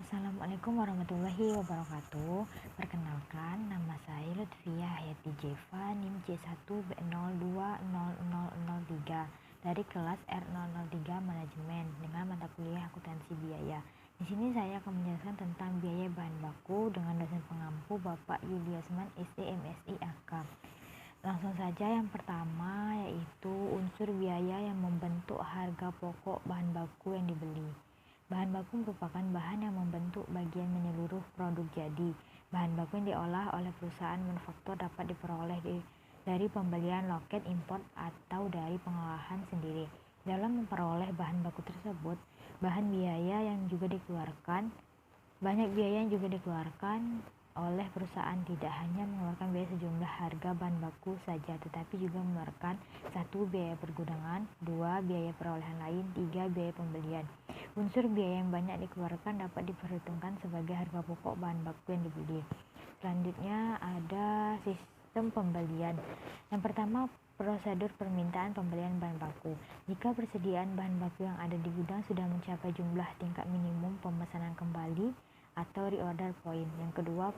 Assalamualaikum warahmatullahi wabarakatuh. Perkenalkan, nama saya Lutfiah Hayati Jeva, NIM C1B020003 dari kelas R003 Manajemen dengan mata kuliah akuntansi biaya. Di sini saya akan menjelaskan tentang biaya bahan baku dengan dosen pengampu Bapak Yuliasman SE MSI AK. Langsung saja, yang pertama yaitu unsur biaya yang membentuk harga pokok bahan baku yang dibeli. Bahan baku merupakan bahan yang membentuk bagian menyeluruh produk jadi. Bahan baku yang diolah oleh perusahaan manufaktur dapat diperoleh dari pembelian loket import atau dari pengolahan sendiri. Dalam memperoleh bahan baku tersebut, banyak biaya yang juga dikeluarkan oleh perusahaan. Tidak hanya mengeluarkan biaya sejumlah harga bahan baku saja, tetapi juga mengeluarkan 1. Biaya pergudangan, 2. Biaya perolehan lain, 3. Biaya pembelian. Unsur biaya yang banyak dikeluarkan dapat diperhitungkan sebagai harga pokok bahan baku yang dibeli. Selanjutnya ada sistem pembelian. Yang pertama, prosedur permintaan pembelian bahan baku. Jika persediaan bahan baku yang ada di gudang sudah mencapai jumlah tingkat minimum pemesanan kembali atau reorder point. Yang kedua,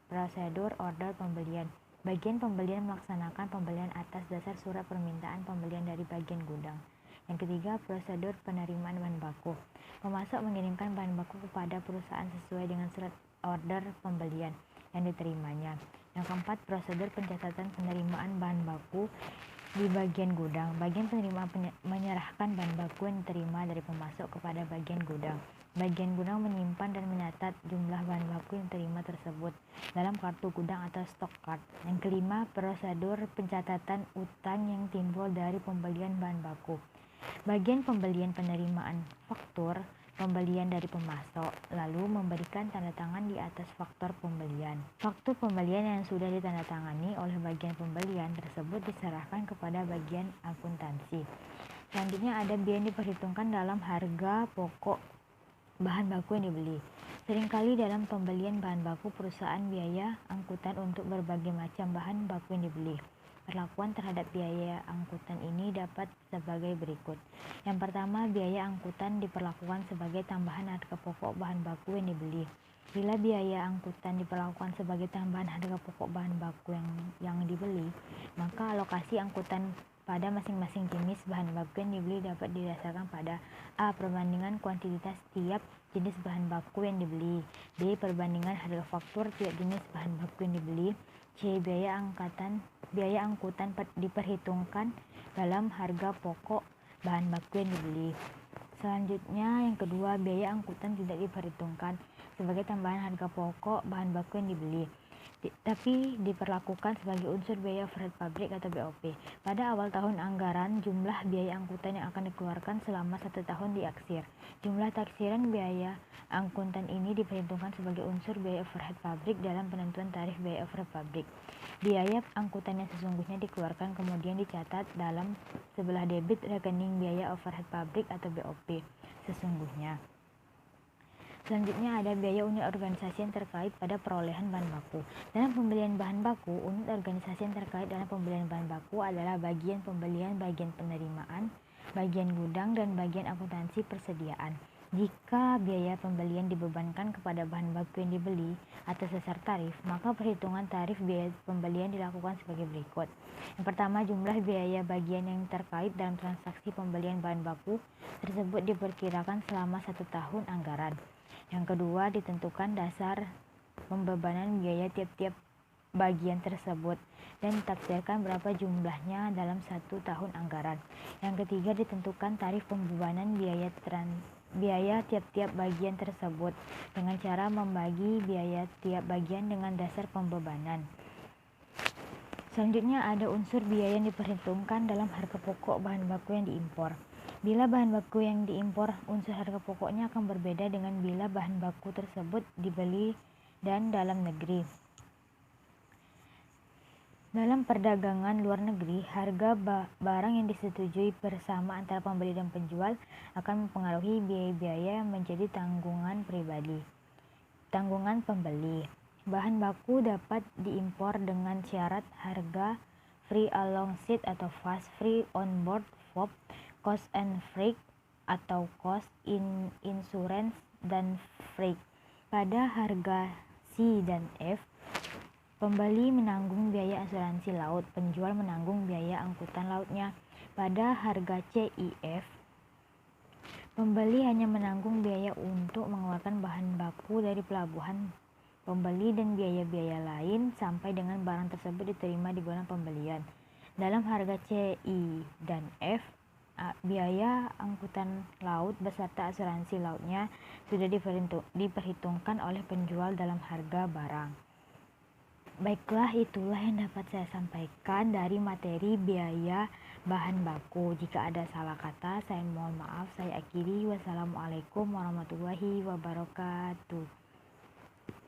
prosedur order pembelian. Bagian pembelian melaksanakan pembelian atas dasar surat permintaan pembelian dari bagian gudang. Yang ketiga, prosedur penerimaan bahan baku. Pemasok mengirimkan bahan baku kepada perusahaan sesuai dengan surat order pembelian yang diterimanya. Yang keempat, prosedur pencatatan penerimaan bahan baku di bagian gudang. Bagian penerima menyerahkan bahan baku yang diterima dari pemasok kepada bagian gudang. Bagian gudang menyimpan dan mencatat jumlah bahan baku yang diterima tersebut dalam kartu gudang atau stok card. Yang kelima, prosedur pencatatan utang yang timbul dari pembelian bahan baku. Bagian pembelian penerimaan faktur pembelian dari pemasok, lalu memberikan tanda tangan di atas faktur pembelian. Faktur pembelian yang sudah ditandatangani oleh bagian pembelian tersebut diserahkan kepada bagian akuntansi. Selanjutnya ada biaya yang diperhitungkan dalam harga pokok bahan baku yang dibeli. Seringkali dalam pembelian bahan baku perusahaan biaya angkutan untuk berbagai macam bahan baku yang dibeli. Perlakuan terhadap biaya angkutan ini dapat sebagai berikut. Yang pertama, biaya angkutan diperlakukan sebagai tambahan harga pokok bahan baku yang dibeli. Bila biaya angkutan diperlakukan sebagai tambahan harga pokok bahan baku yang dibeli, maka alokasi angkutan pada masing-masing jenis bahan baku yang dibeli dapat didasarkan pada A. Perbandingan kuantitas tiap jenis bahan baku yang dibeli, B. Perbandingan harga faktur tiap jenis bahan baku yang dibeli, C. Biaya angkutan diperhitungkan dalam harga pokok bahan baku yang dibeli. Selanjutnya, yang kedua, biaya angkutan tidak diperhitungkan sebagai tambahan harga pokok bahan baku yang dibeli, tapi diperlakukan sebagai unsur biaya overhead pabrik atau BOP. Pada awal tahun anggaran, jumlah biaya angkutan yang akan dikeluarkan selama 1 tahun diaksir. Jumlah taksiran biaya angkutan ini diperhitungkan sebagai unsur biaya overhead pabrik dalam penentuan tarif biaya overhead pabrik. Biaya angkutan yang sesungguhnya dikeluarkan kemudian dicatat dalam sebelah debit rekening biaya overhead pabrik atau BOP sesungguhnya. Selanjutnya ada biaya unit organisasi yang terkait pada perolehan bahan baku. Dalam pembelian bahan baku, unit organisasi yang terkait dalam pembelian bahan baku adalah bagian pembelian, bagian penerimaan, bagian gudang, dan bagian akuntansi persediaan. Jika biaya pembelian dibebankan kepada bahan baku yang dibeli atas dasar tarif, maka perhitungan tarif biaya pembelian dilakukan sebagai berikut. Yang pertama, jumlah biaya bagian yang terkait dalam transaksi pembelian bahan baku tersebut diperkirakan selama 1 tahun anggaran. Yang kedua, ditentukan dasar pembebanan biaya tiap-tiap bagian tersebut dan ditafsirkan berapa jumlahnya dalam 1 tahun anggaran. Yang ketiga, ditentukan tarif pembebanan biaya tiap-tiap bagian tersebut dengan cara membagi biaya tiap bagian dengan dasar pembebanan. Selanjutnya ada unsur biaya yang diperhitungkan dalam harga pokok bahan baku yang diimpor. Bila bahan baku yang diimpor, unsur harga pokoknya akan berbeda dengan bila bahan baku tersebut dibeli dan dalam negeri. Dalam perdagangan luar negeri, harga barang yang disetujui bersama antara pembeli dan penjual akan mempengaruhi biaya-biaya yang menjadi tanggungan pembeli. Bahan baku dapat diimpor dengan syarat harga free alongside atau fast, free on board, FOB, cost and freight atau cost, insurance, dan freight. Pada harga C dan F, pembeli menanggung biaya asuransi laut, penjual menanggung biaya angkutan lautnya. Pada harga C, I, F, pembeli hanya menanggung biaya untuk mengeluarkan bahan baku dari pelabuhan pembeli dan biaya-biaya lain sampai dengan barang tersebut diterima di gudang pembelian. Dalam harga C, I, dan F, biaya angkutan laut beserta asuransi lautnya sudah diperhitungkan oleh penjual dalam harga barang. Baiklah, itulah yang dapat saya sampaikan dari materi biaya bahan baku. Jika ada salah kata, saya mohon maaf. Saya akhiri. Wassalamualaikum warahmatullahi wabarakatuh.